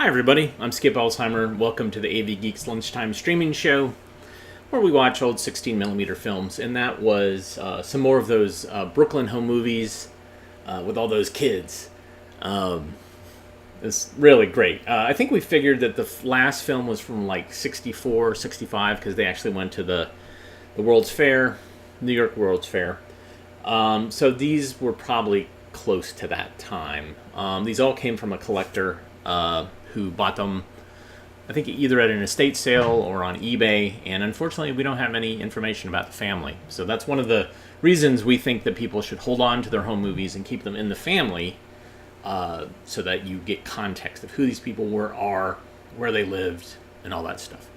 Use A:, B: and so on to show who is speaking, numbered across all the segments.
A: Hi everybody, I'm Skip Alzheimer. Welcome to the AV Geeks Lunchtime streaming show where we watch old 16mm films. And that was some more of those Brooklyn home movies with all those kids. It's really great. I think we figured that the last film was from like 64, 65 because they actually went to the World's Fair, New York World's Fair. So these were probably close to that time. These all came from a collector who bought them, I think, either at an estate sale or on eBay, and unfortunately we don't have any information about the family. So that's one of the reasons we think that people should hold on to their home movies and keep them in the family so that you get context of who these people are, where they lived, and all that stuff.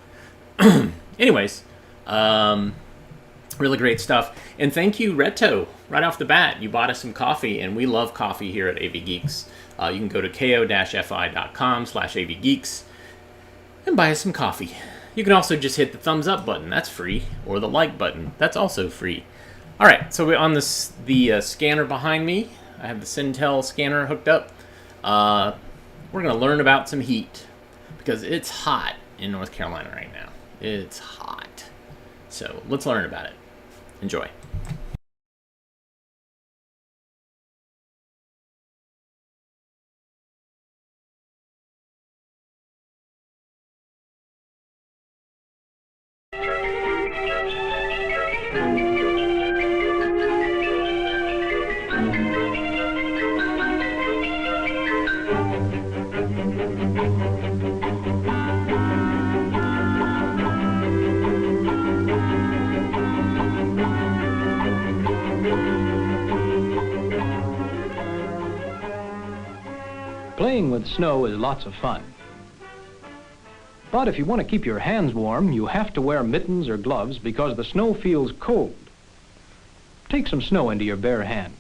A: Anyways, really great stuff. And thank you, Reto. Right off the bat, you bought us some coffee, and we love coffee here at AV Geeks. You can go to ko-fi.com/avgeeks and buy us some coffee. You can also just hit the thumbs up button. That's free. Or the like button. That's also free. All right, so we're on the scanner behind me. I have the Cintel scanner hooked up. We're going to learn about some heat because it's hot in North Carolina right now. It's hot. So let's learn about it. Enjoy.
B: Playing with snow is lots of fun. But if you want to keep your hands warm, you have to wear mittens or gloves because the snow feels cold. Take some snow into your bare hand.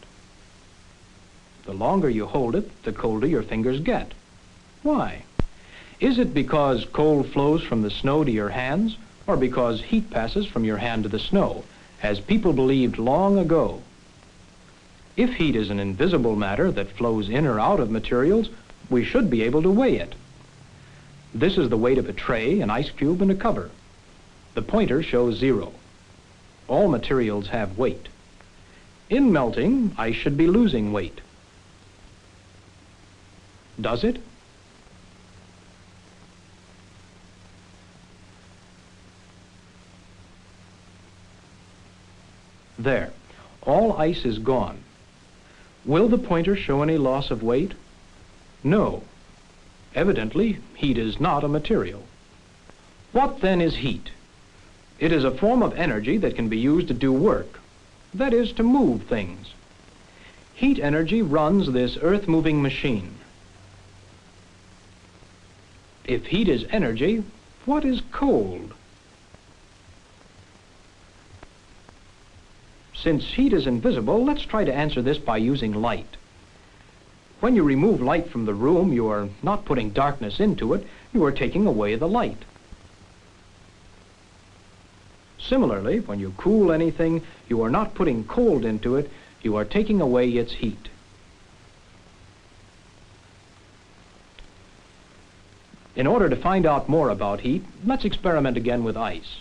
B: The longer you hold it, the colder your fingers get. Why? Is it because cold flows from the snow to your hands, or because heat passes from your hand to the snow, as people believed long ago? If heat is an invisible matter that flows in or out of materials, we should be able to weigh it. This is the weight of a tray, an ice cube, and a cover. The pointer shows 0. All materials have weight. In melting, ice should be losing weight. Does it? There. All ice is gone. Will the pointer show any loss of weight? No. Evidently, heat is not a material. What then is heat? It is a form of energy that can be used to do work. That is, to move things. Heat energy runs this earth-moving machine. If heat is energy, what is cold? Since heat is invisible, let's try to answer this by using light. When you remove light from the room, you are not putting darkness into it, you are taking away the light. Similarly, when you cool anything, you are not putting cold into it, you are taking away its heat. In order to find out more about heat, let's experiment again with ice.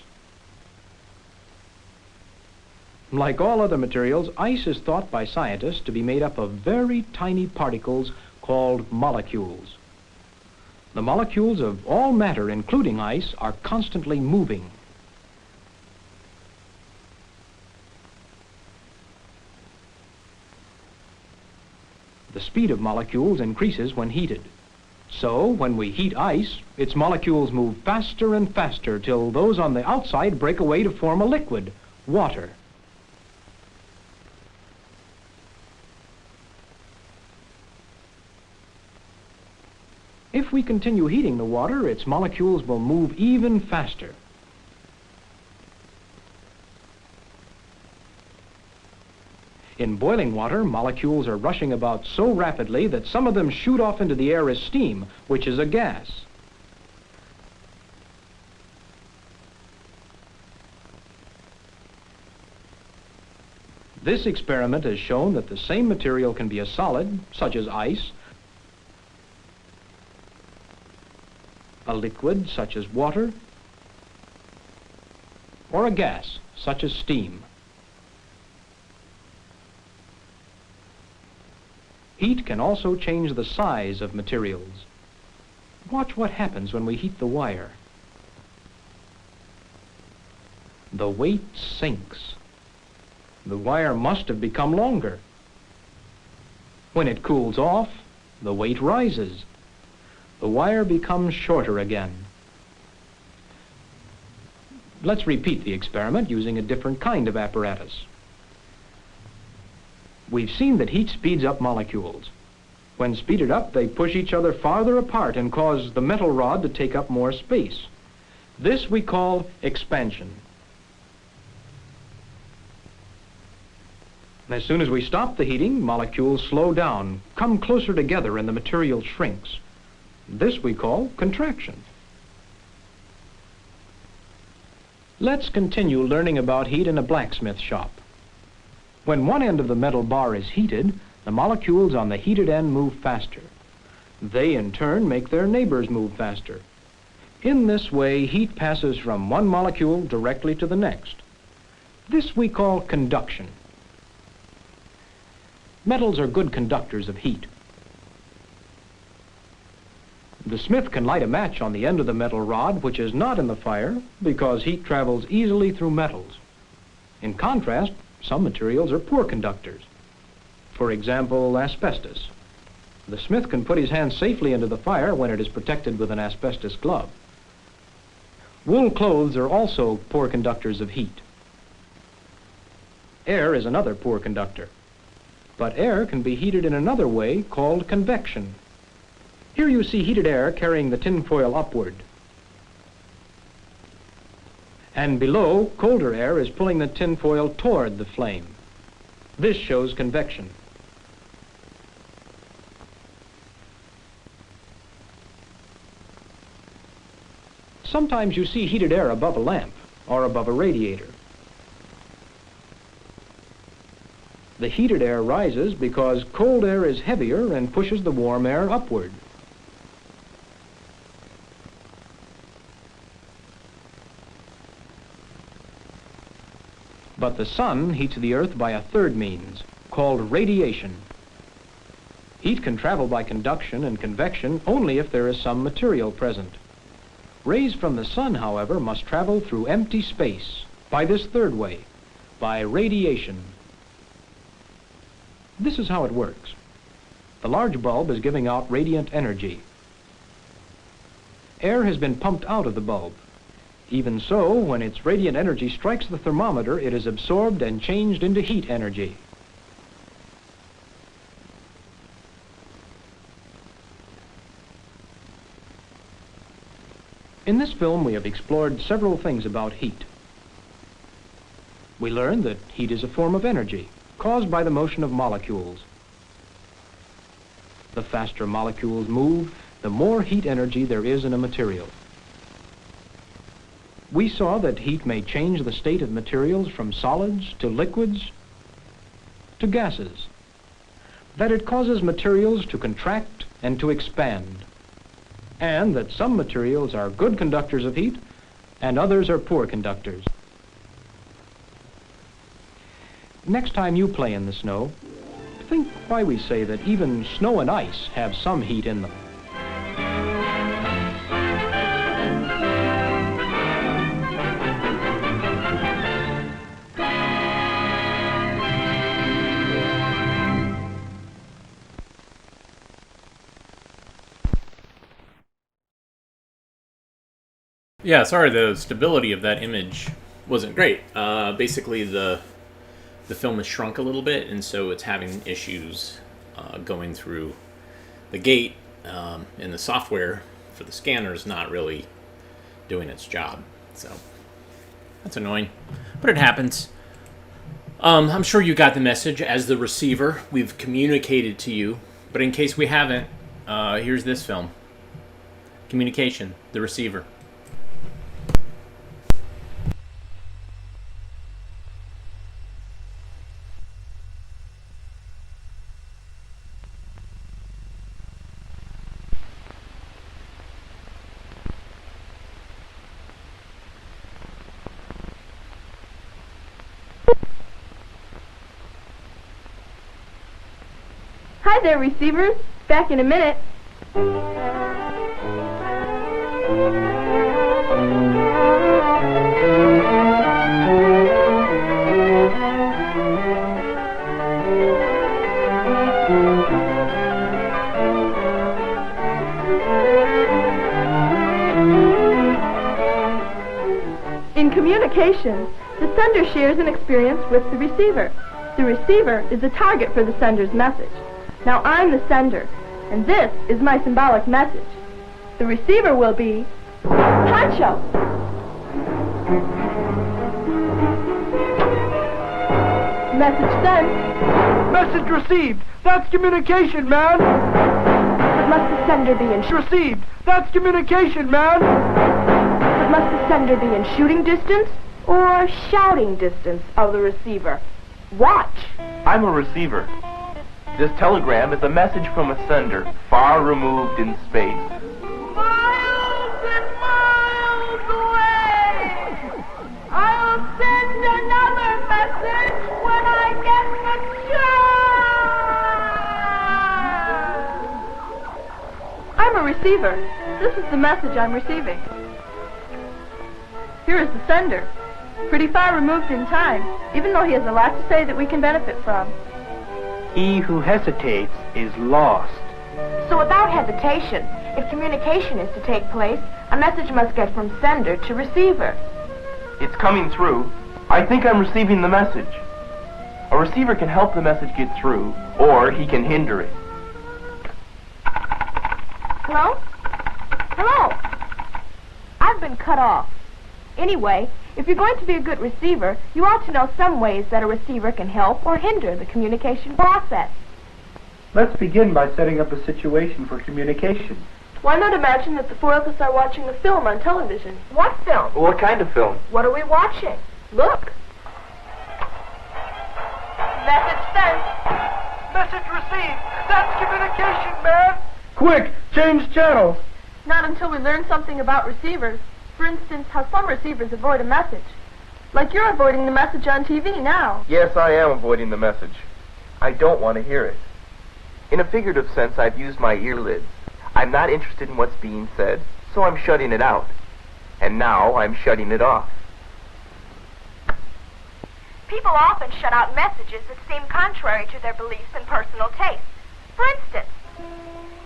B: Like all other materials, ice is thought by scientists to be made up of very tiny particles called molecules. The molecules of all matter, including ice, are constantly moving. The speed of molecules increases when heated. So, when we heat ice, its molecules move faster and faster till those on the outside break away to form a liquid, water. If we continue heating the water, its molecules will move even faster. In boiling water, molecules are rushing about so rapidly that some of them shoot off into the air as steam, which is a gas. This experiment has shown that the same material can be a solid, such as ice, a liquid such as water, or a gas such as steam. Heat can also change the size of materials. Watch what happens when we heat the wire. The weight sinks. The wire must have become longer. When it cools off, the weight rises. The wire becomes shorter again. Let's repeat the experiment using a different kind of apparatus. We've seen that heat speeds up molecules. When speeded up, they push each other farther apart and cause the metal rod to take up more space. This we call expansion. As soon as we stop the heating, molecules slow down, come closer together, and the material shrinks. This we call contraction. Let's continue learning about heat in a blacksmith shop. When one end of the metal bar is heated, the molecules on the heated end move faster. They, in turn, make their neighbors move faster. In this way, heat passes from one molecule directly to the next. This we call conduction. Metals are good conductors of heat. The smith can light a match on the end of the metal rod, which is not in the fire, because heat travels easily through metals. In contrast, some materials are poor conductors. For example, asbestos. The smith can put his hand safely into the fire when it is protected with an asbestos glove. Wool clothes are also poor conductors of heat. Air is another poor conductor. But air can be heated in another way called convection. Here you see heated air carrying the tinfoil upward. And below, colder air is pulling the tinfoil toward the flame. This shows convection. Sometimes you see heated air above a lamp or above a radiator. The heated air rises because cold air is heavier and pushes the warm air upward. But the sun heats the earth by a third means, called radiation. Heat can travel by conduction and convection only if there is some material present. Rays from the sun, however, must travel through empty space by this third way, by radiation. This is how it works. The large bulb is giving out radiant energy. Air has been pumped out of the bulb. Even so, when its radiant energy strikes the thermometer, it is absorbed and changed into heat energy. In this film, we have explored several things about heat. We learned that heat is a form of energy caused by the motion of molecules. The faster molecules move, the more heat energy there is in a material. We saw that heat may change the state of materials from solids to liquids to gases, that it causes materials to contract and to expand, and that some materials are good conductors of heat and others are poor conductors. Next time you play in the snow, think why we say that even snow and ice have some heat in them.
A: Yeah, sorry, the stability of that image wasn't great. Basically, the film has shrunk a little bit, and so it's having issues going through the gate, and the software for the scanner is not really doing its job. So that's annoying, but it happens. I'm sure you got the message as the receiver. We've communicated to you, but in case we haven't, here's this film. Communication, the receiver.
C: there, receivers. Back in a minute. In communication, the sender shares an experience with the receiver. The receiver is the target for the sender's message. Now I'm the sender, and this is my symbolic message. The receiver will be Pancho. Message sent.
D: Message received. That's communication, man.
C: But must the sender be in
D: Received. That's communication, man.
C: But must the sender be in shooting distance or shouting distance of the receiver? Watch.
E: I'm a receiver. This telegram is a message from a sender far removed in space.
C: Miles and miles away. I'll send another message when I get the chance. I'm a receiver. This is the message I'm receiving. Here is the sender. Pretty far removed in time, even though he has a lot to say that we can benefit from.
D: He who hesitates is lost.
C: So without hesitation, if communication is to take place, a message must get from sender to receiver.
E: It's coming through. I think I'm receiving the message. A receiver can help the message get through, or he can hinder it.
C: Hello? Hello? I've been cut off. Anyway, if you're going to be a good receiver, you ought to know some ways that a receiver can help or hinder the communication process.
D: Let's begin by setting up a situation for communication.
C: Why not imagine that the four of us are watching a film on television? What film?
E: What kind of film?
C: What are we watching? Look. Message sent.
D: Message received. That's communication, man. Quick, change channels.
C: Not until we learn something about receivers. For instance, how some receivers avoid a message. Like you're avoiding the message on TV now.
E: Yes, I am avoiding the message. I don't want to hear it. In a figurative sense, I've used my earlids. I'm not interested in what's being said, so I'm shutting it out. And now I'm shutting it off.
C: People often shut out messages that seem contrary to their beliefs and personal tastes. For instance,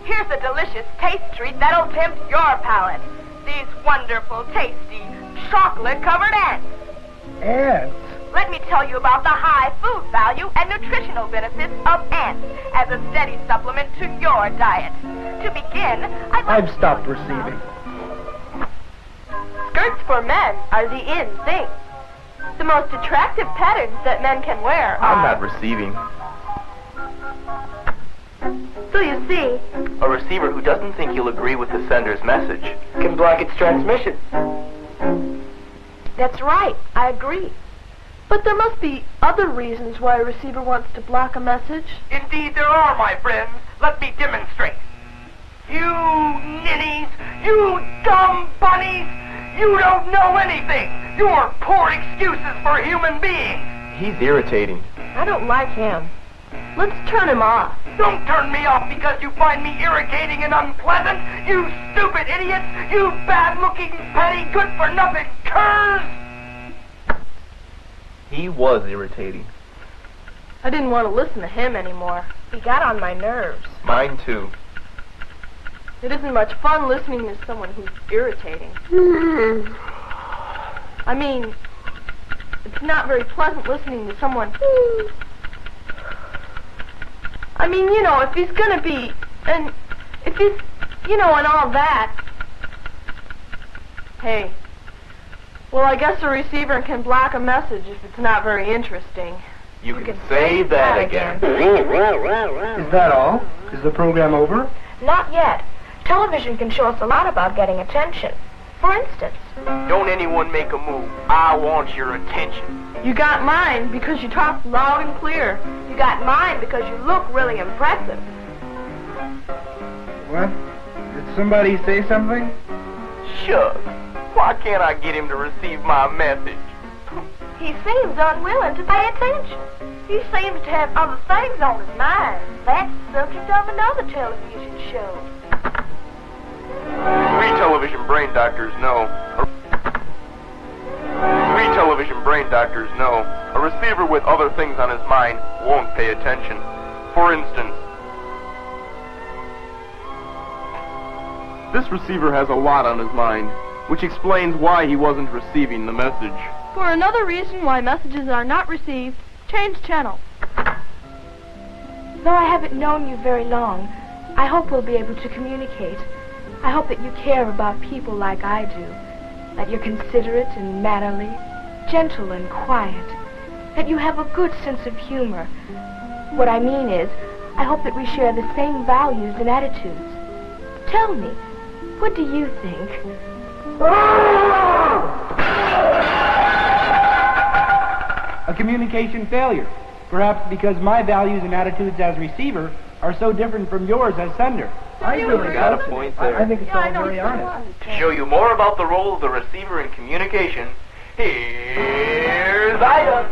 C: here's a delicious taste treat that'll tempt your palate. These wonderful, tasty, chocolate-covered ants.
D: Ants?
C: Let me tell you about the high food value and nutritional benefits of ants as a steady supplement to your diet. To begin,
D: I've stopped receiving.
C: Skirts for men are the in thing. The most attractive patterns that men can wear
E: I'm
C: are...
E: not receiving.
C: So you see...
E: A receiver who doesn't think he'll agree with the sender's message can block its transmission.
C: That's right, I agree. But there must be other reasons why a receiver wants to block a message.
F: Indeed there are, my friends. Let me demonstrate. You ninnies, you dumb bunnies, you don't know anything. You're poor excuses for human beings.
E: He's irritating.
C: I don't like him. Let's turn him off.
F: Don't turn me off because you find me irritating and unpleasant. You stupid idiots, you bad-looking, petty, good-for-nothing curs.
E: He was irritating.
C: I didn't want to listen to him anymore. He got on my nerves.
E: Mine too.
C: It isn't much fun listening to someone who's irritating. I mean, it's not very pleasant listening to someone... I mean, you know, if he's gonna be... And if he's... You know, and all that... Hey. Well, I guess a receiver can block a message if it's not very interesting.
E: You can say that again.
D: Is that all? Is the program over?
C: Not yet. Television can show us a lot about getting attention. For instance,
E: Don't anyone make a move. I want your attention.
C: you got mine because you talk loud and clear. You got mine because you look really impressive.
D: What? Did somebody say something?
E: Shucks. Why can't I get him to receive my message?
C: He seems unwilling to pay attention. He seems to have other things on his mind. That's the subject of another television show.
E: We television brain doctors know. We television brain doctors know. A receiver with other things on his mind won't pay attention. For instance, this receiver has a lot on his mind, which explains why he wasn't receiving the message.
C: For another reason why messages are not received, change channel. Though I haven't known you very long, I hope we'll be able to communicate. I hope that you care about people like I do, that you're considerate and mannerly, gentle and quiet, that you have a good sense of humor. What I mean is, I hope that we share the same values and attitudes. Tell me, what do you think?
D: A communication failure. Perhaps because my values and attitudes as receiver are so different from yours as sender.
E: I really got a point there.
D: I think it's all very honest.
E: To show you more about the role of the receiver in communication, here's Ida.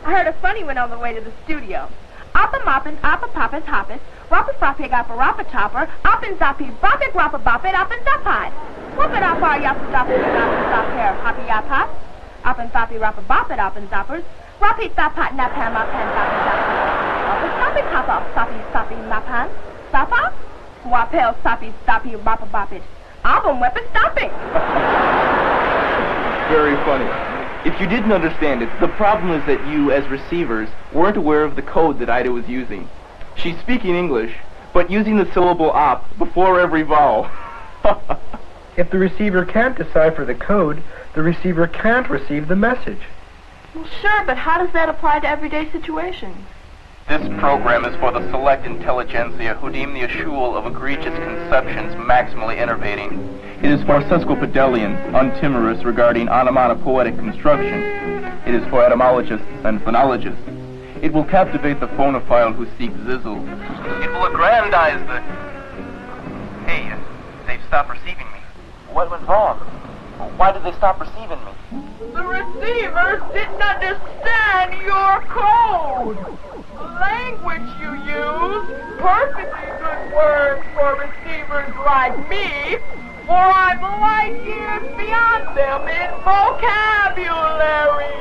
C: I heard a funny one on the way to the studio. Oppa moppin', oppa poppin' hoppin', wappa froppig, oppa rappa chopper, oppin zoppy, boppig, wappa boppin', oppin zoppide. Whoopin' oppa, yappa stoppin', oppa stop hair, hoppy yap hop. Oppin foppy, rappa boppin', oppin zoppers. Rappy thoppat, napan, mapan, zoppy zoppy. Oppa stoppy, hoppa, soppy, soppy, mapan. Stoppa? Wapel, soppy, stoppy, wappa boppit. Oppin weapon stopping.
E: Very funny. If you didn't understand it, the problem is that you, as receivers, weren't aware of the code that Ida was using. She's speaking English, but using the syllable op before every vowel.
D: If the receiver can't decipher the code, the receiver can't receive the message.
C: Well, sure, but how does that apply to everyday situations?
E: This program is for the select intelligentsia who deem the eschewal of egregious conceptions maximally enervating. It is for sesquipedalians, untimorous regarding onomatopoetic construction. It is for etymologists and phonologists. It will captivate the phonophile who seeks zizzle. It will aggrandize the... Hey, they've stopped receiving me. What went wrong? Why did they stop receiving me?
F: The receivers didn't understand your code. The language you use, perfectly good words for receivers like me, for I'm light years beyond them in vocabulary.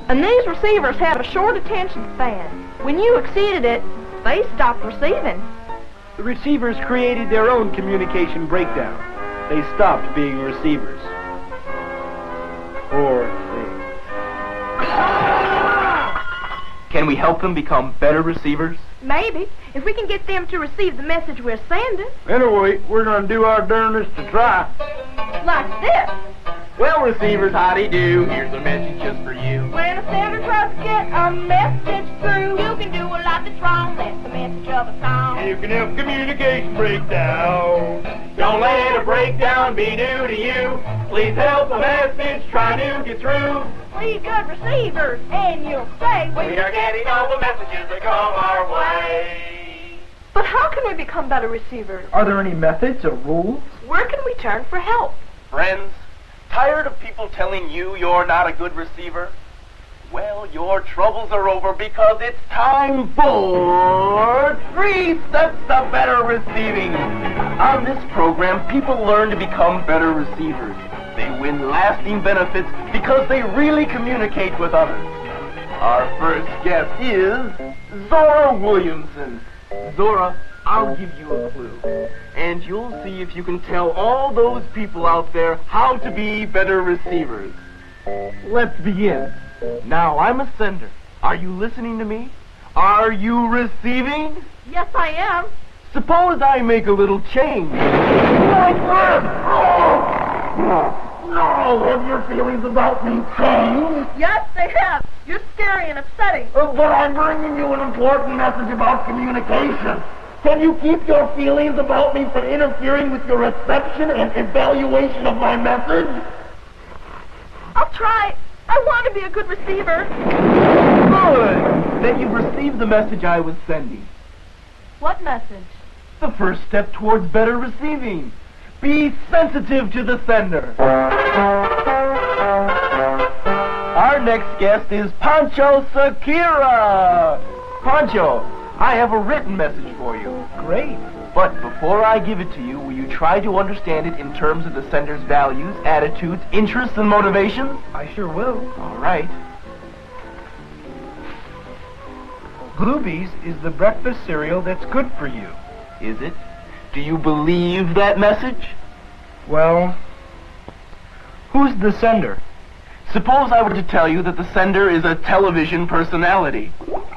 C: And these receivers have a short attention span. When you exceeded it, they stopped receiving.
D: The receivers created their own communication breakdown. They stopped being receivers. Poor thing.
E: Can we help them become better receivers?
C: Maybe, if we can get them to receive the message we're sending.
D: Anyway, we're gonna do our darndest to try.
C: Like this.
E: Well, receivers, howdy-do. Here's a message just for you.
C: When a sender tries to get a message through, you can do a lot that's wrong. That's the message of a song.
D: You can help communication breakdown.
E: Don't let a breakdown be new to you. Please help a message try to get through.
C: 3 good receivers, and you'll say
E: We are getting all the messages that come our way.
C: But how can we become better receivers?
D: Are there any methods or rules?
C: Where can we turn for help?
E: Friends, tired of people telling you you're not a good receiver? Well, your troubles are over because it's time for 3 Steps to Better Receiving. On this program, people learn to become better receivers. They win lasting benefits because they really communicate with others. Our first guest is Zora Williamson. Zora, I'll give you a clue, and you'll see if you can tell all those people out there how to be better receivers. Let's begin. Now, I'm a sender. Are you listening to me? Are you receiving?
C: Yes, I am.
E: Suppose I make a little change.
F: No, have your feelings about me changed?
C: Yes, they have. You're scary and upsetting.
F: But I'm bringing you an important message about communication. Can you keep your feelings about me from interfering with your reception and evaluation of my message?
C: I'll try. I want to be a good receiver.
E: Good. Then you've received the message I was sending.
C: What message?
E: The first step towards better receiving. Be sensitive to the sender. Our next guest is Pancho Sakira. Pancho, I have a written message for you.
D: Great.
E: But before I give it to you, will you try to understand it in terms of the sender's values, attitudes, interests, and motivations?
D: I sure will.
E: All right.
D: Gloobies is the breakfast cereal that's good for you.
E: Is it? Do you believe that message?
D: Well, who's the sender?
E: Suppose I were to tell you that the sender is a television personality.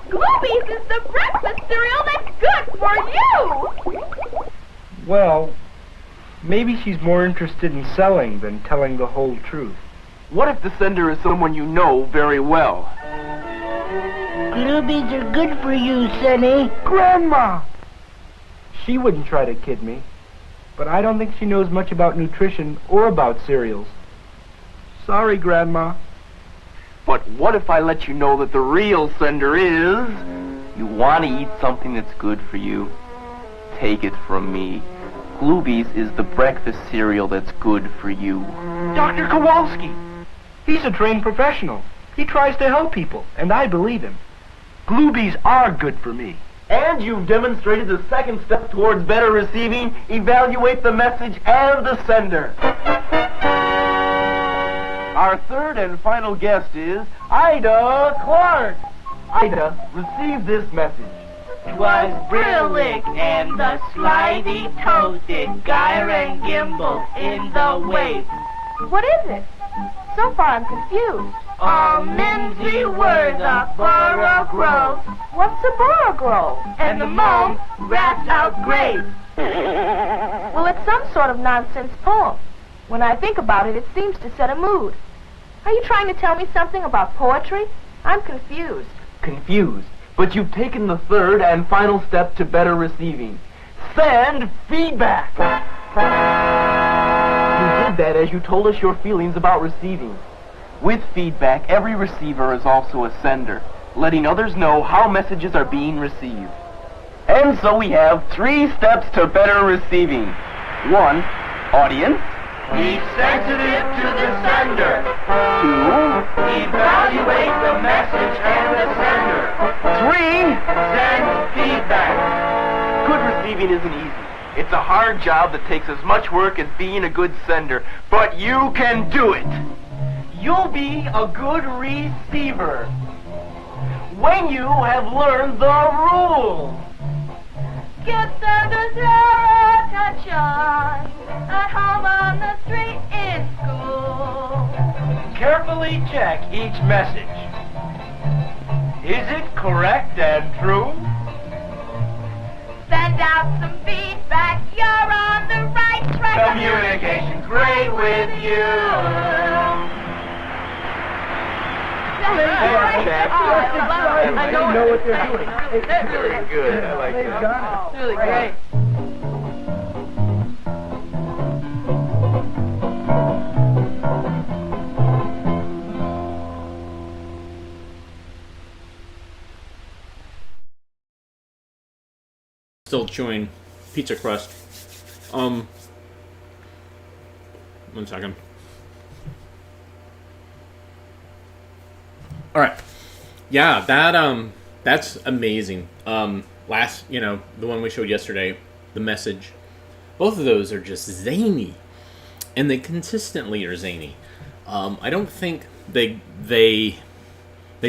C: Gloobies is the breakfast cereal that's good for you!
D: Well, maybe she's more interested in selling than telling the whole truth.
E: What if the sender is someone you know very well?
G: Gloobies are good for you, Sonny.
D: Grandma! She wouldn't try to kid me, but I don't think she knows much about nutrition or about cereals. Sorry, Grandma.
E: But what if I let you know that the real sender is... You want to eat something that's good for you? Take it from me. Gloobies is the breakfast cereal that's good for you.
D: Dr. Kowalski! He's a trained professional. He tries to help people, and I believe him. Gloobies are good for me.
E: And you've demonstrated the second step towards better receiving. Evaluate the message and the sender. Our third and final guest is Ida Clark. Ida, receive this message.
G: 'Twas brilliant and the slidey toasted gyre and gimbal in the wave.
C: What is it? So far I'm confused.
G: All mimsy were the borough grove,
C: What's a borough grove?
G: and the mome raps out grave.
C: Well, it's some sort of nonsense poem. When I think about it, it seems to set a mood. Are you trying to tell me something about poetry? I'm confused.
E: Confused. But you've taken the third and final step to better receiving. Send feedback. You did that as you told us your feelings about receiving. With feedback, every receiver is also a sender, letting others know how messages are being received. And so we have 3 steps to better receiving. 1, audience.
G: Be sensitive to the sender.
E: 2,
G: Evaluate the message and the sender.
E: 3,
G: Send feedback.
E: good receiving isn't easy. It's a hard job that takes as much work as being a good sender, but you can do it. You'll be a good receiver when you have learned the rules.
C: Give senders your attention at home, on the street, in school.
D: Carefully check each message. Is it correct and true?
C: Send out some feedback. You're on the right track.
G: Communication's great with you.
C: I
D: know what they're doing.
E: Very good. I like
D: They've
E: that.
D: got it.
C: Really great.
A: Still chewing pizza crust. 1 second. All right. Yeah, that's amazing. Last, the one we showed yesterday, the message. Both of those are just zany, and they consistently are zany. I don't think they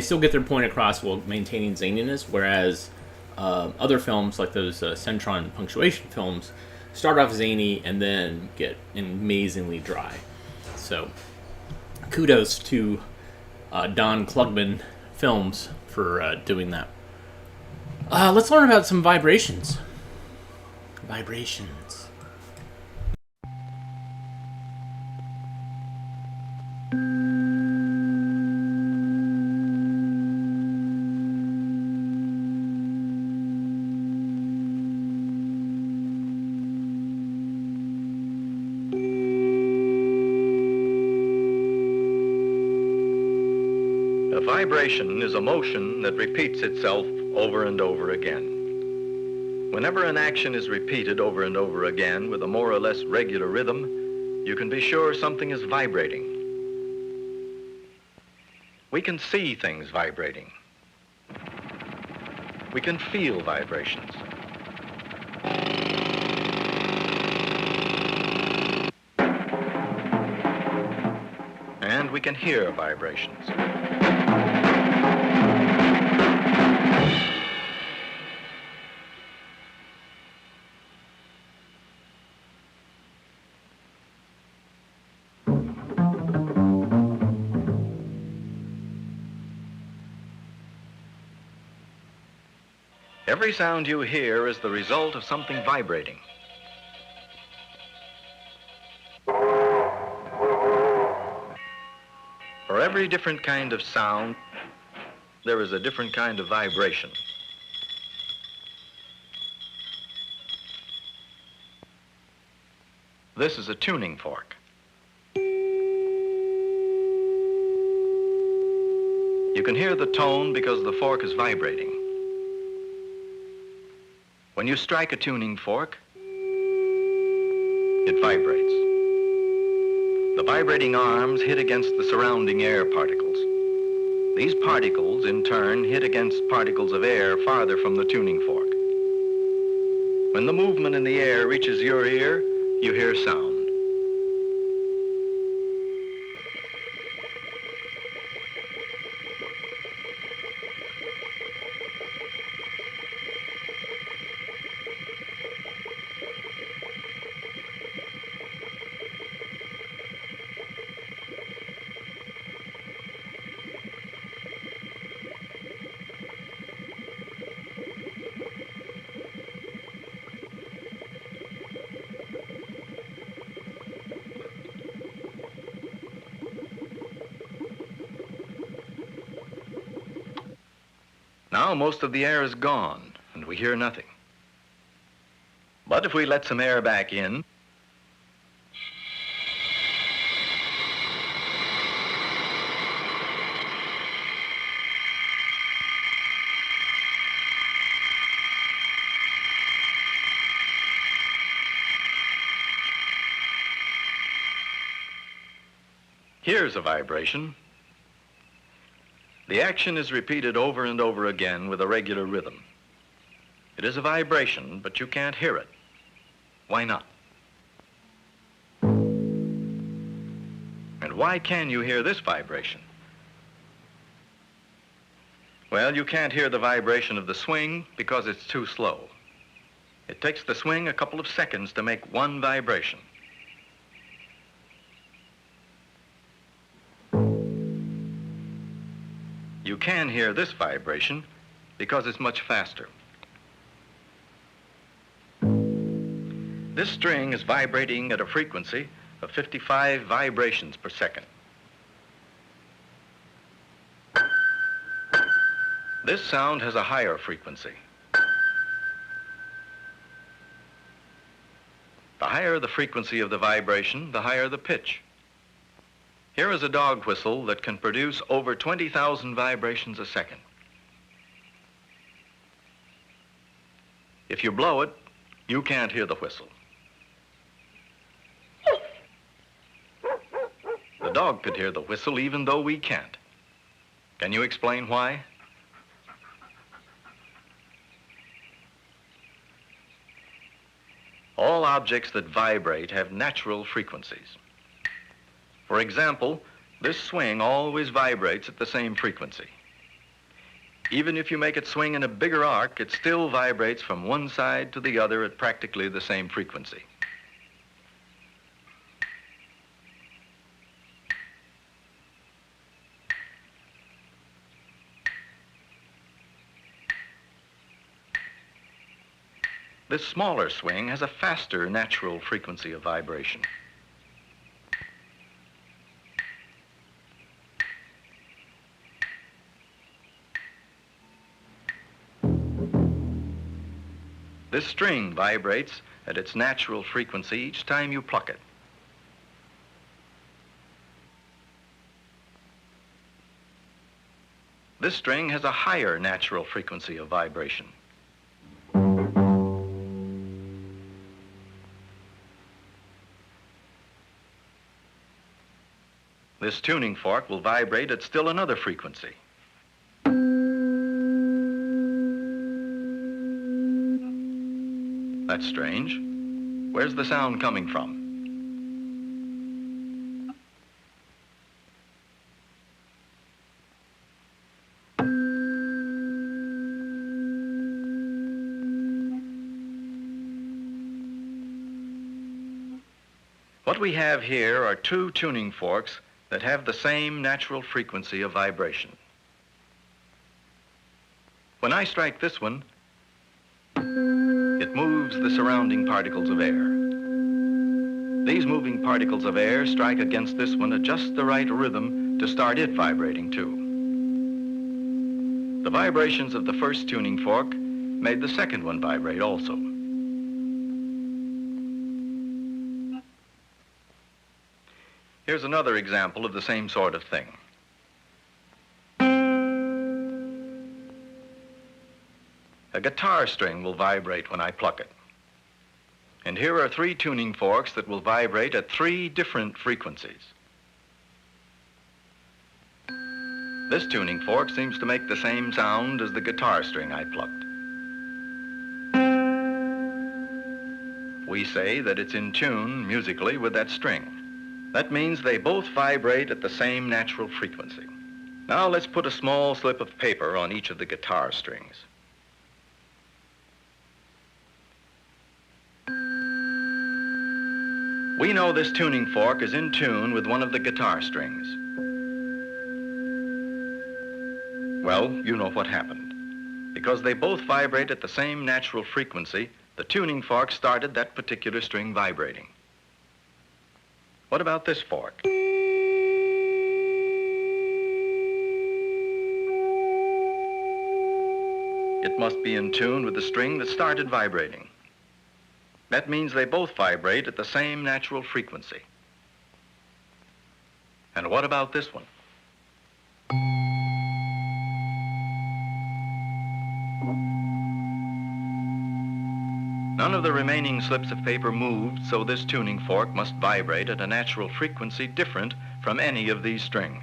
A: still get their point across while maintaining zaniness, whereas other films like those Centron punctuation films start off zany and then get amazingly dry. So kudos to Don Klugman Films for doing that. Let's learn about some vibrations. Vibrations.
H: A vibration is a motion that repeats itself over and over again. Whenever an action is repeated over and over again with a more or less regular rhythm, you can be sure something is vibrating. We can see things vibrating. We can feel vibrations. And we can hear vibrations. Every sound you hear is the result of something vibrating. For every different kind of sound, there is a different kind of vibration. This is a tuning fork. You can hear the tone because the fork is vibrating. When you strike a tuning fork, it vibrates. The vibrating arms hit against the surrounding air particles. These particles, in turn, hit against particles of air farther from the tuning fork. When the movement in the air reaches your ear, you hear sound. Now most of the air is gone, and we hear nothing. But if we let some air back in, here's a vibration. The action is repeated over and over again with a regular rhythm. It is a vibration, but you can't hear it. Why not? And why can you hear this vibration? Well, you can't hear the vibration of the swing because it's too slow. It takes the swing a couple of seconds to make one vibration. You can hear this vibration because it's much faster. This string is vibrating at a frequency of 55 vibrations per second. This sound has a higher frequency. The higher the frequency of the vibration, the higher the pitch. Here is a dog whistle that can produce over 20,000 vibrations a second. If you blow it, you can't hear the whistle. The dog could hear the whistle even though we can't. Can you explain why? All objects that vibrate have natural frequencies. For example, this swing always vibrates at the same frequency. Even if you make it swing in a bigger arc, it still vibrates from one side to the other at practically the same frequency. This smaller swing has a faster natural frequency of vibration. This string vibrates at its natural frequency each time you pluck it. This string has a higher natural frequency of vibration. This tuning fork will vibrate at still another frequency. That's strange. Where's the sound coming from? What we have here are two tuning forks that have the same natural frequency of vibration. When I strike this one, it moves the surrounding particles of air. These moving particles of air strike against this one at just the right rhythm to start it vibrating too. The vibrations of the first tuning fork made the second one vibrate also. Here's another example of the same sort of thing. A guitar string will vibrate when I pluck it. And here are three tuning forks that will vibrate at three different frequencies. This tuning fork seems to make the same sound as the guitar string I plucked. We say that it's in tune musically with that string. That means they both vibrate at the same natural frequency. Now let's put a small slip of paper on each of the guitar strings. We know this tuning fork is in tune with one of the guitar strings. Well, you know what happened. Because they both vibrate at the same natural frequency, the tuning fork started that particular string vibrating. What about this fork? It must be in tune with the string that started vibrating. That means they both vibrate at the same natural frequency. And what about this one? None of the remaining slips of paper moved, so this tuning fork must vibrate at a natural frequency different from any of these strings.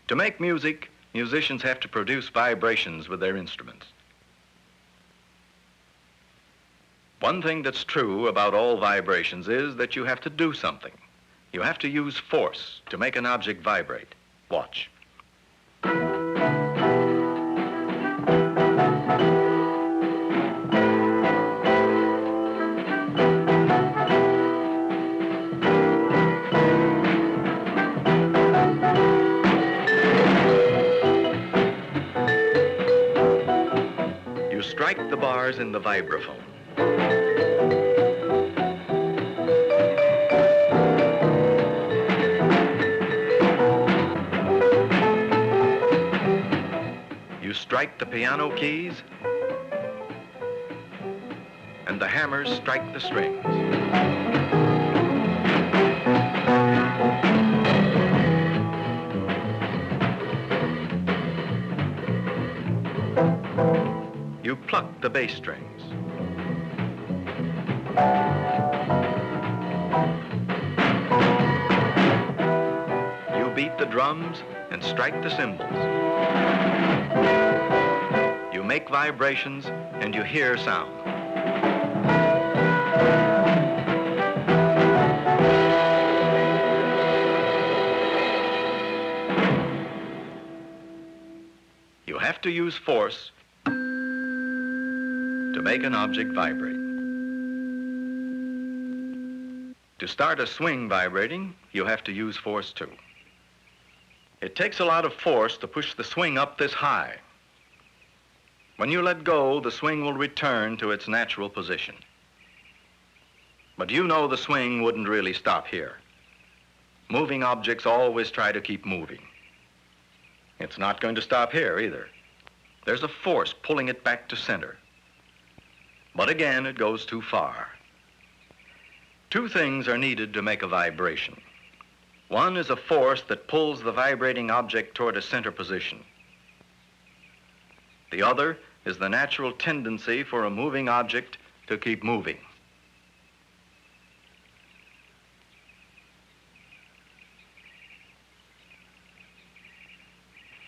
H: To make music, musicians have to produce vibrations with their instruments. One thing that's true about all vibrations is that you have to do something. You have to use force to make an object vibrate. Watch. You strike the bars in the vibraphone. Strike the piano keys, and the hammers strike the strings. You pluck the bass strings. You beat the drums and strike the cymbals. You make vibrations and you hear sound. You have to use force to make an object vibrate. To start a swing vibrating, you have to use force too. It takes a lot of force to push the swing up this high. When you let go, the swing will return to its natural position. But you know the swing wouldn't really stop here. Moving objects always try to keep moving. It's not going to stop here either. There's a force pulling it back to center. But again, it goes too far. Two things are needed to make a vibration. One is a force that pulls the vibrating object toward a center position. The other is the natural tendency for a moving object to keep moving.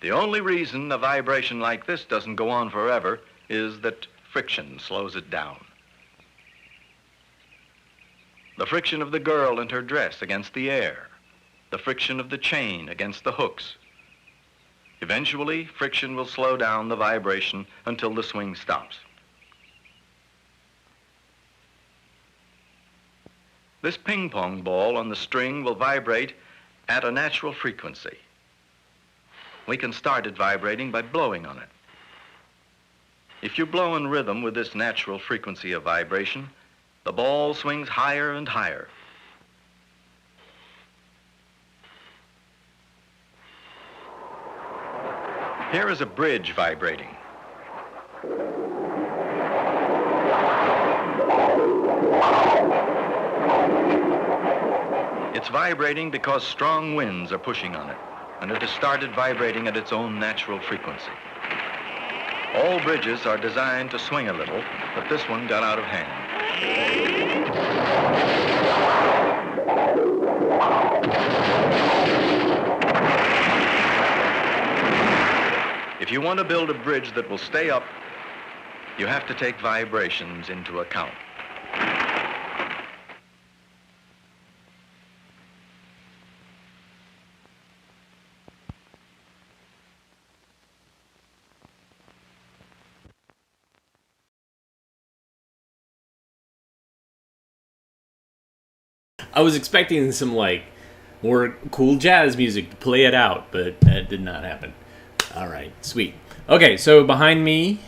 H: The only reason a vibration like this doesn't go on forever is that friction slows it down. The friction of the girl and her dress against the air, the friction of the chain against the hooks. Eventually, friction will slow down the vibration until the swing stops. This ping pong ball on the string will vibrate at a natural frequency. We can start it vibrating by blowing on it. If you blow in rhythm with this natural frequency of vibration, the ball swings higher and higher. Here is a bridge vibrating. It's vibrating because strong winds are pushing on it, and it has started vibrating at its own natural frequency. All bridges are designed to swing a little, but this one got out of hand. If you want to build a bridge that will stay up, you have to take vibrations into account.
A: I was expecting some like more cool jazz music to play it out, but that did not happen. All right, sweet. Okay, so behind me,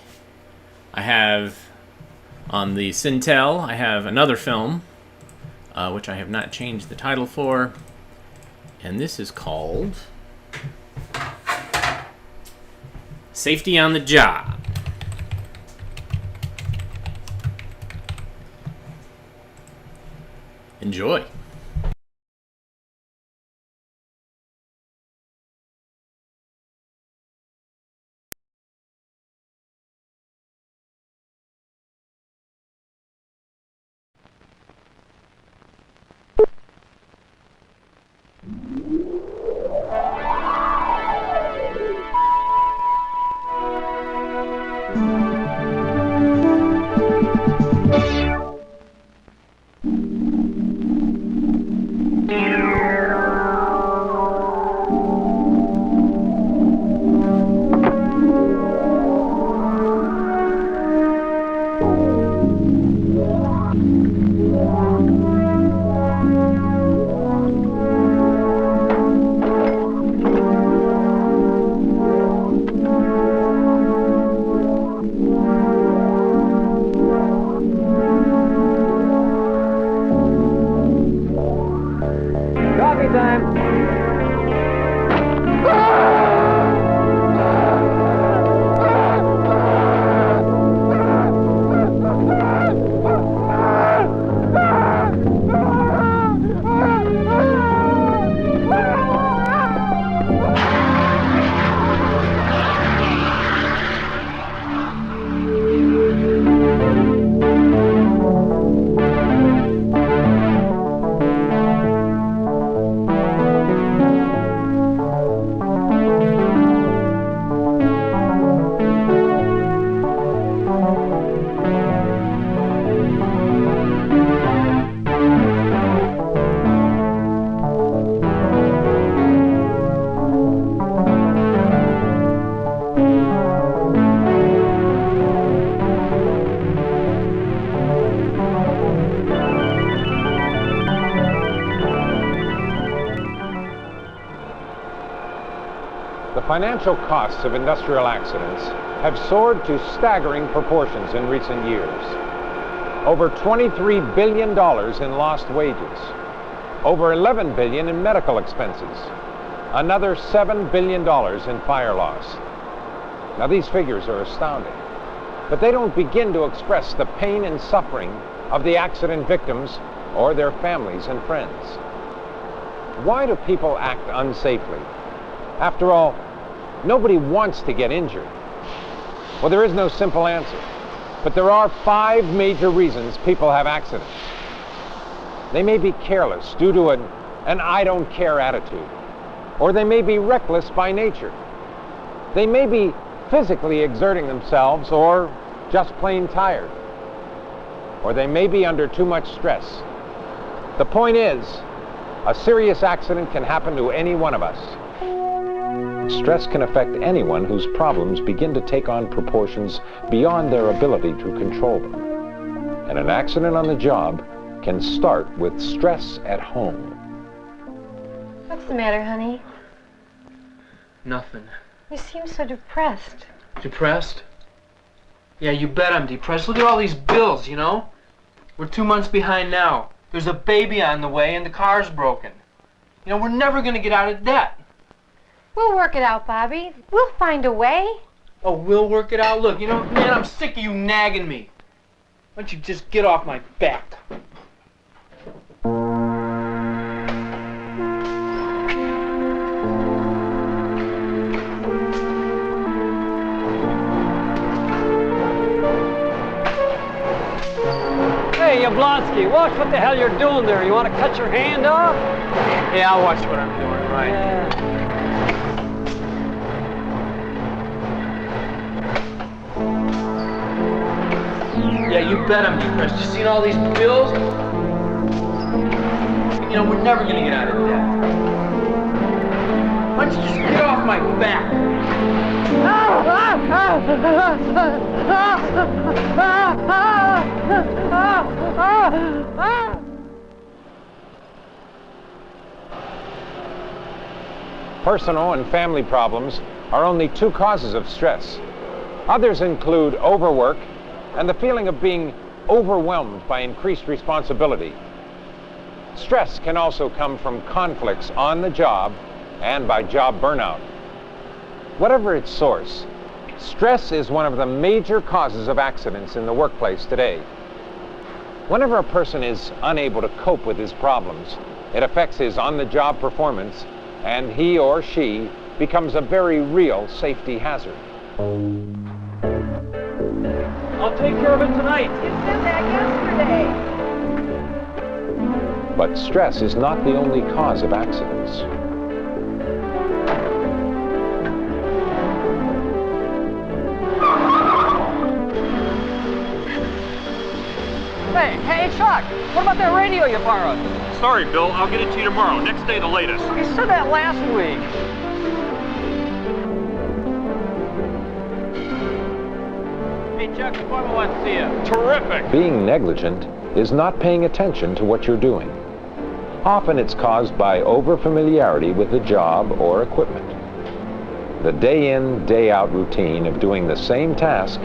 A: I have on the Cintel, I have another film, which I have not changed the title for, and this is called Safety on the Job. Enjoy.
I: Financial costs of industrial accidents have soared to staggering proportions in recent years. Over $23 billion in lost wages, over $11 billion in medical expenses, another $7 billion in fire loss. Now these figures are astounding, but they don't begin to express the pain and suffering of the accident victims or their families and friends. Why do people act unsafely? After all, nobody wants to get injured. Well, there is no simple answer, but there are 5 major reasons people have accidents. They may be careless due to an I don't care attitude, or they may be reckless by nature, They may be physically exerting themselves or just plain tired. Or they may be under too much stress. The point is, a serious accident can happen to any one of us. Stress can affect anyone whose problems begin to take on proportions beyond their ability to control them. And an accident on the job can start with stress at home.
J: What's the matter, honey?
D: Nothing.
J: You seem so depressed.
D: Depressed? Yeah, you bet I'm depressed. Look at all these bills, you know? We're 2 months behind now. There's a baby on the way and the car's broken. You know, we're never gonna get out of debt.
J: We'll work it out, Bobby. We'll find a way.
D: Oh, we'll work it out? Look, you know, man, I'm sick of you nagging me. Why don't you just get off my back?
K: Hey, Yablonsky, watch what the hell you're doing there. You want to cut your hand off?
D: Yeah, I'll watch what I'm doing, right? Yeah, you bet I'm depressed. You seen all these bills? You know, we're never gonna get out of debt. Why don't you just get off my back?
I: Personal and family problems are only two causes of stress. Others include overwork and the feeling of being overwhelmed by increased responsibility. Stress can also come from conflicts on the job and by job burnout. Whatever its source, stress is one of the major causes of accidents in the workplace today. Whenever a person is unable to cope with his problems, it affects his on-the-job performance, and he or she becomes a very real safety hazard.
K: I'll take care of it tonight.
G: You said that yesterday.
I: But stress is not the only cause of accidents.
K: Hey, Chuck, what about that radio you borrowed?
L: Sorry, Bill. I'll get it to you tomorrow. Next day, the latest.
K: You said that last week. Hey, Chuck, the foreman wants to see you.
L: Terrific.
I: Being negligent is not paying attention to what you're doing. Often it's caused by overfamiliarity with the job or equipment. The day-in, day-out routine of doing the same task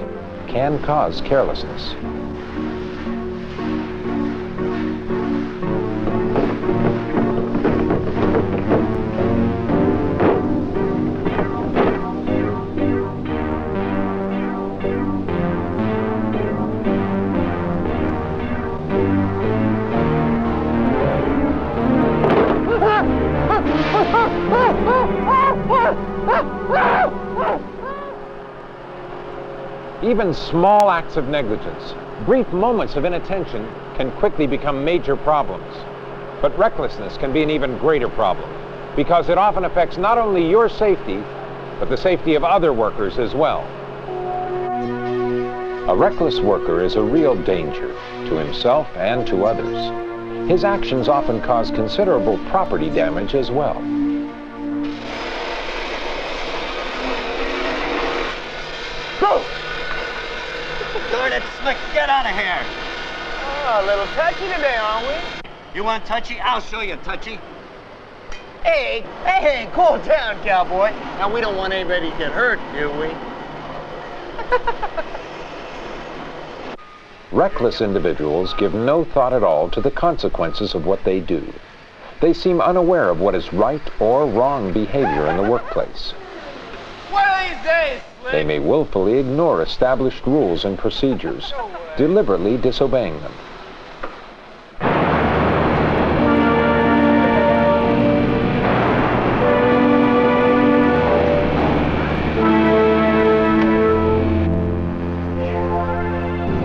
I: can cause carelessness. Even small acts of negligence, brief moments of inattention, can quickly become major problems. But recklessness can be an even greater problem, because it often affects not only your safety, but the safety of other workers as well. A reckless worker is a real danger to himself and to others. His actions often cause considerable property damage as well.
F: Go! Darn it, Slick, get out of here!
G: Oh, a little touchy today, aren't we?
F: You want touchy? I'll show you touchy.
G: Hey, cool down, cowboy. Now, we don't want anybody to get hurt, do we?
I: Reckless individuals give no thought at all to the consequences of what they do. They seem unaware of what is right or wrong behavior in the workplace.
G: One of these days, Slick.
I: They may willfully ignore established rules and procedures, deliberately disobeying them.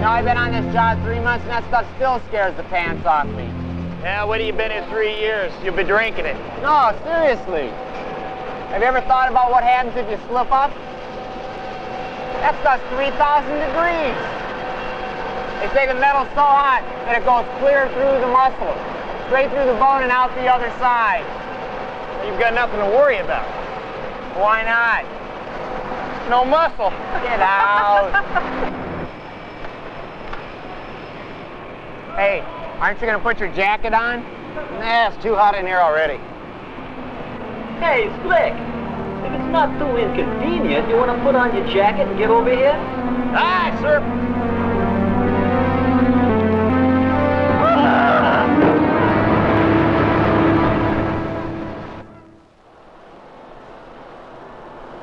G: I've been on this job 3 months and that stuff still scares the pants off me. Yeah, what have you been in 3 years? You've been drinking it. No, seriously. Have you ever thought about what happens if you slip up?
M: That's just 3,000 degrees. They say the metal's so hot that it goes clear through the muscle, straight through the bone and out the other side. You've got nothing to worry about. Why not? No muscle. Get out. Hey, aren't you going to put your jacket on? Nah, it's too hot in here already.
N: Hey, Slick. If it's not too inconvenient, you want to put on your jacket and get over here?
M: Aye, sir.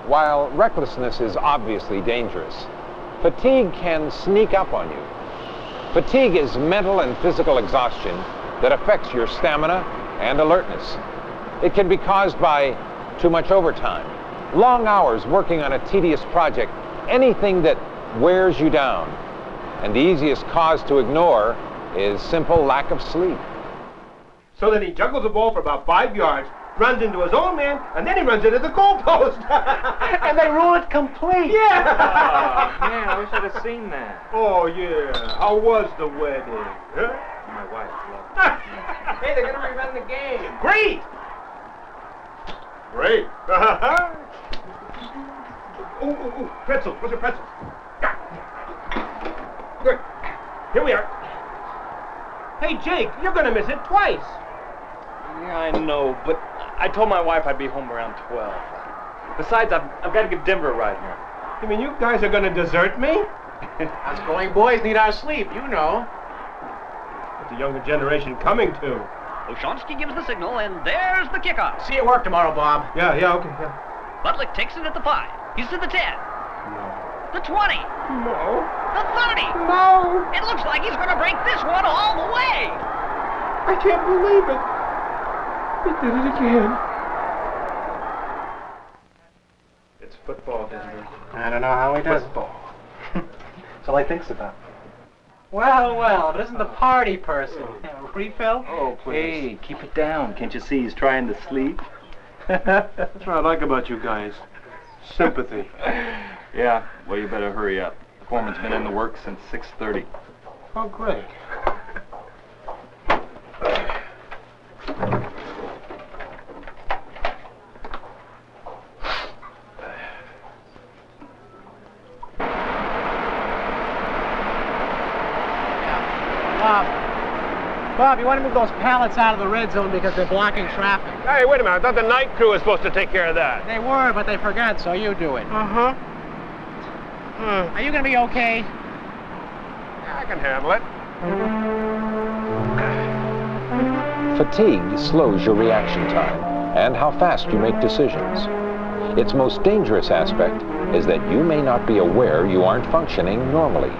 I: While recklessness is obviously dangerous, fatigue can sneak up on you. Fatigue is mental and physical exhaustion that affects your stamina and alertness. It can be caused by too much overtime, long hours working on a tedious project, anything that wears you down. And the easiest cause to ignore is simple lack of sleep.
O: So then he juggles the ball for about 5 yards, runs into his own man, and then he runs into the goalpost.
D: And they rule it complete.
O: Yeah.
P: Oh, man, I wish I'd have seen that.
O: Oh, yeah. How was the wedding? Huh?
P: My wife loved it.
D: Hey, they're going to rerun the game.
O: Great. Great. Ooh, pretzel. Where's your pretzel? Good. Here we are. Hey, Jake, you're going to miss it twice.
P: Yeah, I know, but I told my wife I'd be home around 12. Besides, I've got to give Denver a ride here.
O: You mean you guys are going to desert me?
D: Us growing boys need our sleep, you know.
O: What's the younger generation coming to?
Q: Oshansky gives the signal, and there's the kickoff.
D: See you at work tomorrow, Bob.
O: Yeah, okay, yeah.
Q: Butlick takes it at the 5. He's to the 10.
O: No.
Q: The 20.
O: No.
Q: The 30.
O: No.
Q: It looks like he's going to break this one all the way.
O: I can't believe it. He did it again. It's football, Denver.
D: I don't know how he does
O: Football.
P: That's all he thinks about.
D: Well, it isn't the party person. Refill?
P: Oh, please. Hey, keep it down. Can't you see he's trying to sleep?
O: That's what I like about you guys. Sympathy.
P: Yeah, well, you better hurry up. The foreman's been in the works since 6:30.
O: Oh, great.
M: Bob, you want to move those pallets out of the red zone because they're blocking traffic.
O: Hey, wait a minute. I thought the night crew was supposed to take care of that.
M: They were, but they forgot, so you do it.
O: Uh-huh.
M: Are you going to be okay?
O: Yeah, I can handle it.
I: Fatigue slows your reaction time and how fast you make decisions. Its most dangerous aspect is that you may not be aware you aren't functioning normally.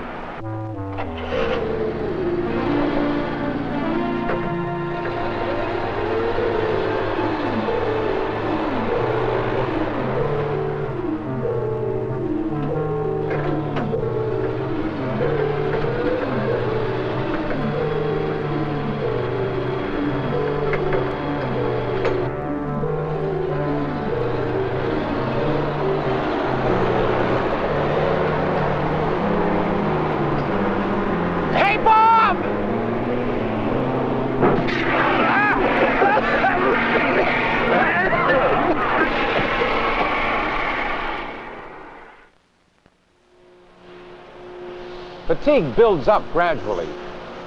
I: Fatigue builds up gradually,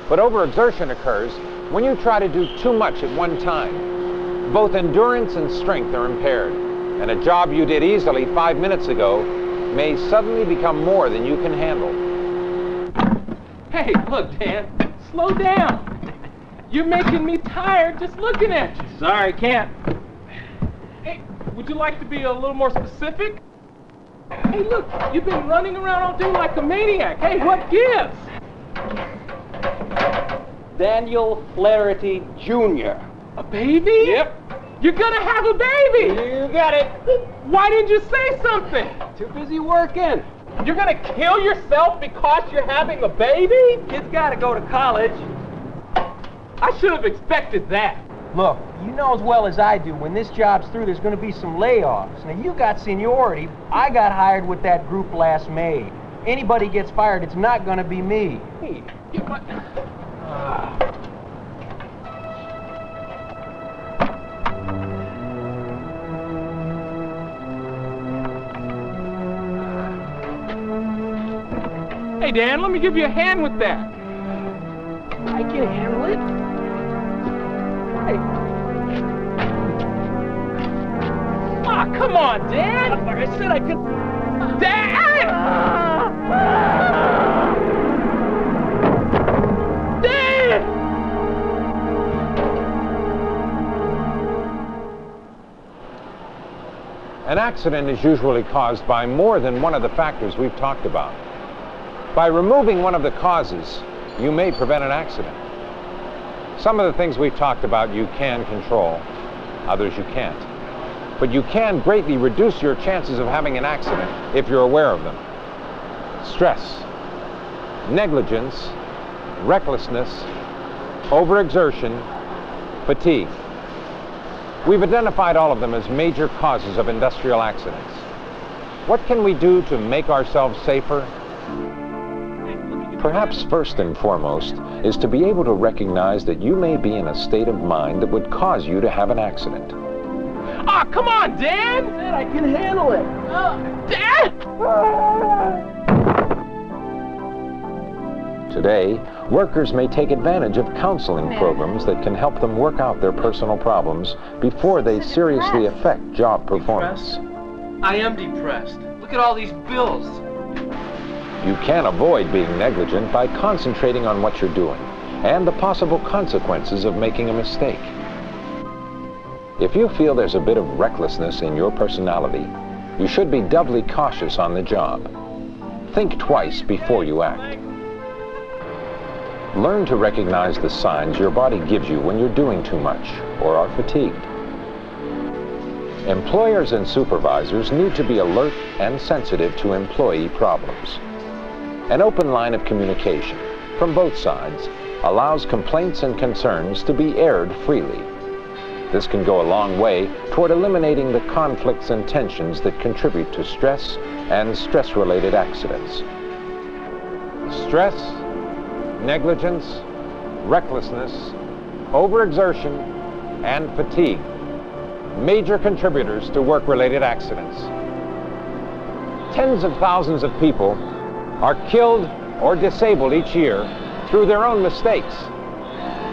I: but overexertion occurs when you try to do too much at one time. Both endurance and strength are impaired, and a job you did easily 5 minutes ago may suddenly become more than you can handle.
R: Hey, look, Dan, slow down. You're making me tired just looking at you.
S: Sorry, can't.
R: Hey, would you like to be a little more specific? Hey, look, you've been running around all day like a maniac. Hey, what gives?
S: Daniel Flaherty Jr.
R: A baby?
S: Yep.
R: You're gonna have a baby!
S: You got it.
R: Why didn't you say something?
S: Too busy working.
R: You're gonna kill yourself because you're having a baby?
S: Kid's gotta go to college.
R: I should have expected that.
M: Look, you know as well as I do, when this job's through, there's going to be some layoffs. Now, you got seniority. I got hired with that group last May. Anybody gets fired, it's not going to be me.
R: Hey, Hey, Dan, let me give you a hand with that. I can handle it. Hey. Ah, come on, Dan. Like I said, I could... Dan! Dan!
I: An accident is usually caused by more than one of the factors we've talked about. By removing one of the causes, you may prevent an accident. Some of the things we've talked about you can control, others you can't. But you can greatly reduce your chances of having an accident if you're aware of them. Stress, negligence, recklessness, overexertion, fatigue. We've identified all of them as major causes of industrial accidents. What can we do to make ourselves safer? Perhaps first and foremost is to be able to recognize that you may be in a state of mind that would cause you to have an accident.
R: Ah, come on, Dan! Dan, I can handle it. Dan!
I: Today, workers may take advantage of counseling programs that can help them work out their personal problems before they seriously affect job performance.
D: I am depressed. Look at all these bills.
I: You can avoid being negligent by concentrating on what you're doing and the possible consequences of making a mistake. If you feel there's a bit of recklessness in your personality, you should be doubly cautious on the job. Think twice before you act. Learn to recognize the signs your body gives you when you're doing too much or are fatigued. Employers and supervisors need to be alert and sensitive to employee problems. An open line of communication from both sides allows complaints and concerns to be aired freely. This can go a long way toward eliminating the conflicts and tensions that contribute to stress and stress-related accidents. Stress, negligence, recklessness, overexertion, and fatigue. Major contributors to work-related accidents. Tens of thousands of people are killed or disabled each year through their own mistakes.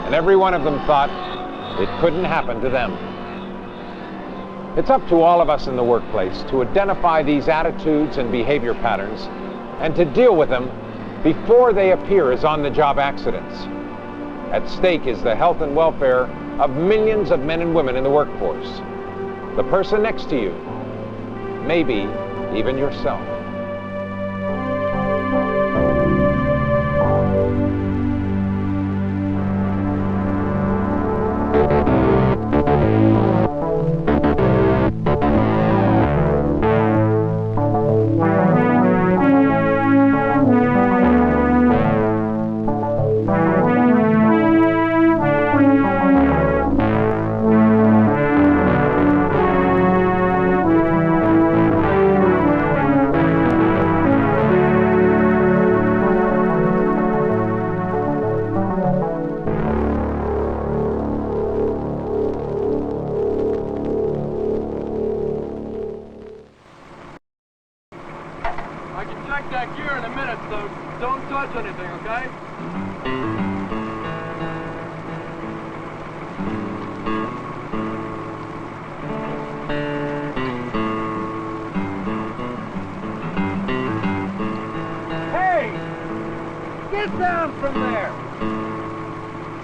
I: And every one of them thought it couldn't happen to them. It's up to all of us in the workplace to identify these attitudes and behavior patterns and to deal with them before they appear as on-the-job accidents. At stake is the health and welfare of millions of men and women in the workforce. The person next to you, maybe even yourself.
M: Get down from there!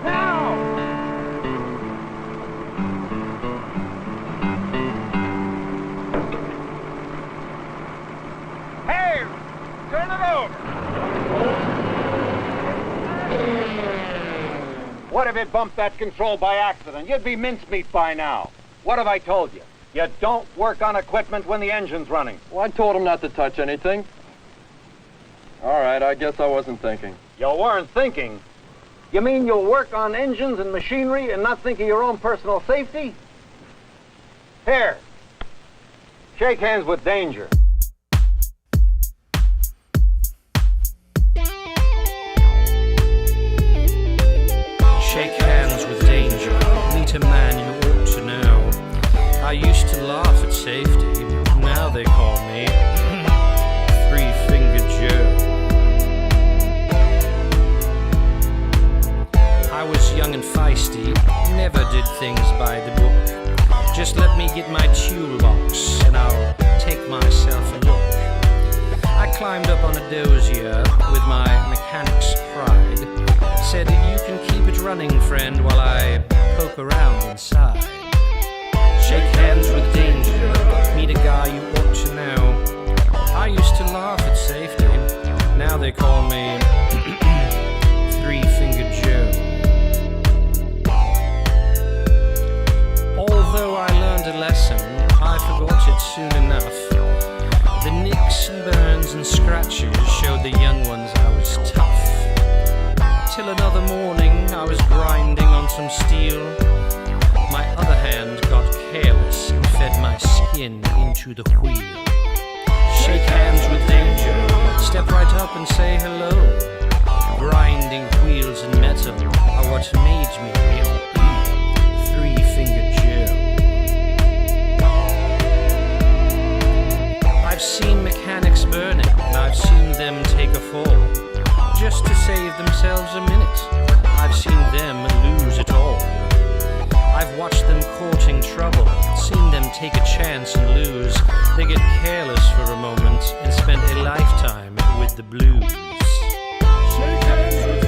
M: Now! Hey! Turn it over!
S: What if it bumped that control by accident? You'd be mincemeat by now. What have I told you? You don't work on equipment when the engine's running.
P: Well, I told him not to touch anything. All right, I guess I wasn't thinking.
S: You weren't thinking. You mean you'll work on engines and machinery and not think of your own personal safety? Here, shake hands with danger.
T: Shake hands with danger. Meet a man you ought to know. I used to laugh at safety. Now they call me Three-Fingered Joe. I was young and feisty, never did things by the book. Just let me get my toolbox and I'll take myself a look. I climbed up on a dozier with my mechanic's pride. Said, you can keep it running, friend, while I poke around inside. Shake hands with danger, meet a guy you ought to know. I used to laugh at safety, now they call me Three-Fingered Joe. Although I learned a lesson, I forgot it soon enough. The nicks and burns and scratches showed the young ones I was tough. Till another morning I was grinding on some steel. My other hand got careless and fed my skin into the wheel. Shake hands with danger, step right up and say hello. Grinding wheels and metal are what made me Three-Fingered Joe. I've seen mechanics burning and I've seen them take a fall just to save themselves a minute. I've seen them lose it all. I've watched them courting trouble, seen them take a chance and lose. They get careless for a moment and spend a lifetime with the blues. Shake hands with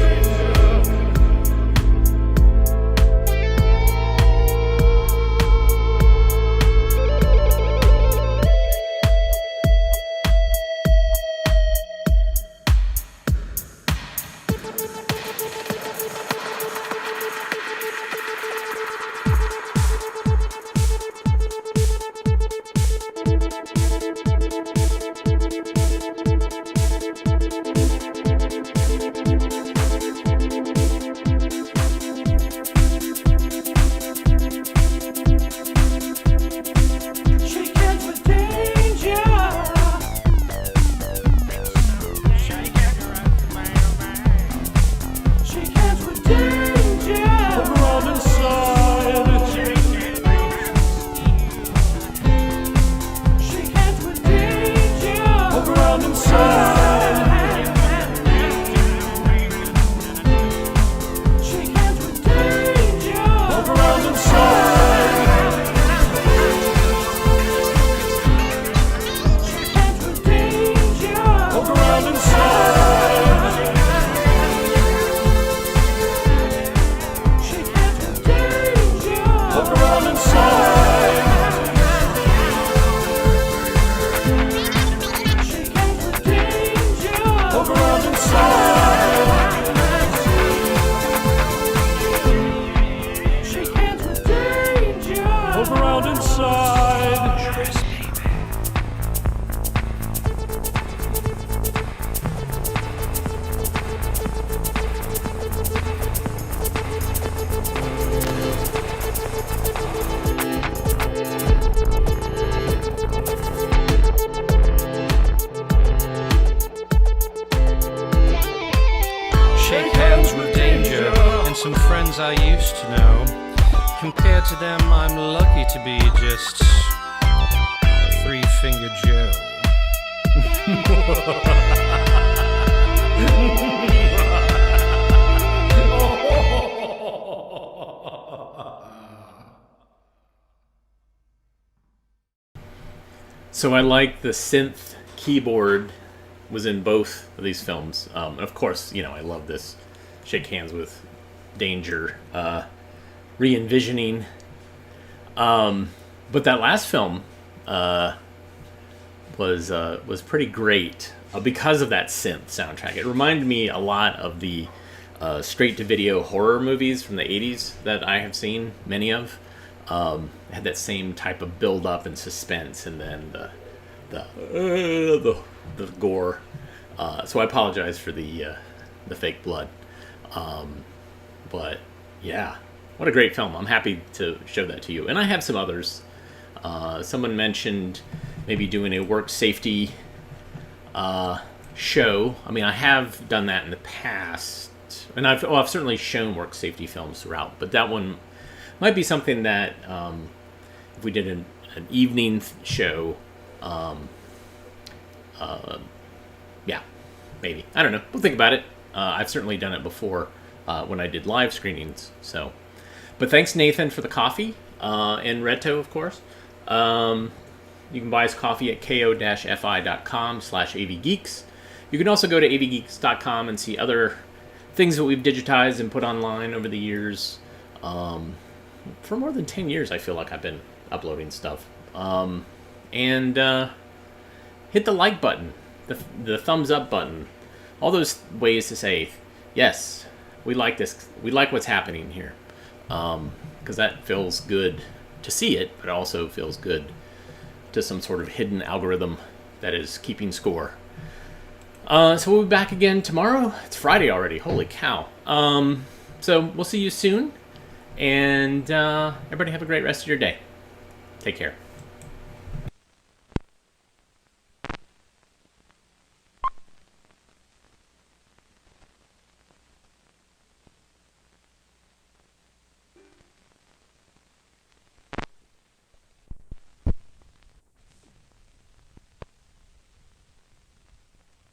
T: some friends I used to know. Compared to them, I'm lucky to be just Three-Fingered Joe.
A: So I like the synth keyboard was in both of these films. And of course, you know, I love this Shake Hands with Danger re-envisioning. But that last film was pretty great because of that synth soundtrack. It reminded me a lot of the straight-to-video horror movies from the 80s that I have seen many of. It had that same type of build-up and suspense, and then the gore. So I apologize for the fake blood. But yeah, what a great film. I'm happy to show that to you. And I have some others. Someone mentioned maybe doing a work safety show. I mean, I have done that in the past, and I've certainly shown work safety films throughout. But that one might be something that if we did an evening show, yeah, maybe. I don't know. We'll think about it. I've certainly done it before when I did live screenings. So, but thanks Nathan for the coffee and Reto, of course. You can buy us coffee at ko-fi.com/avgeeks. You can also go to avgeeks.com and see other things that we've digitized and put online over the years. For more than 10 years, I feel like I've been uploading stuff. And hit the like button, the thumbs up button. All those ways to say, yes, we like this. We like what's happening here. Because that feels good to see it, but it also feels good to some sort of hidden algorithm that is keeping score. So we'll be back again tomorrow. It's Friday already. Holy cow. So we'll see you soon. And everybody have a great rest of your day. Take care.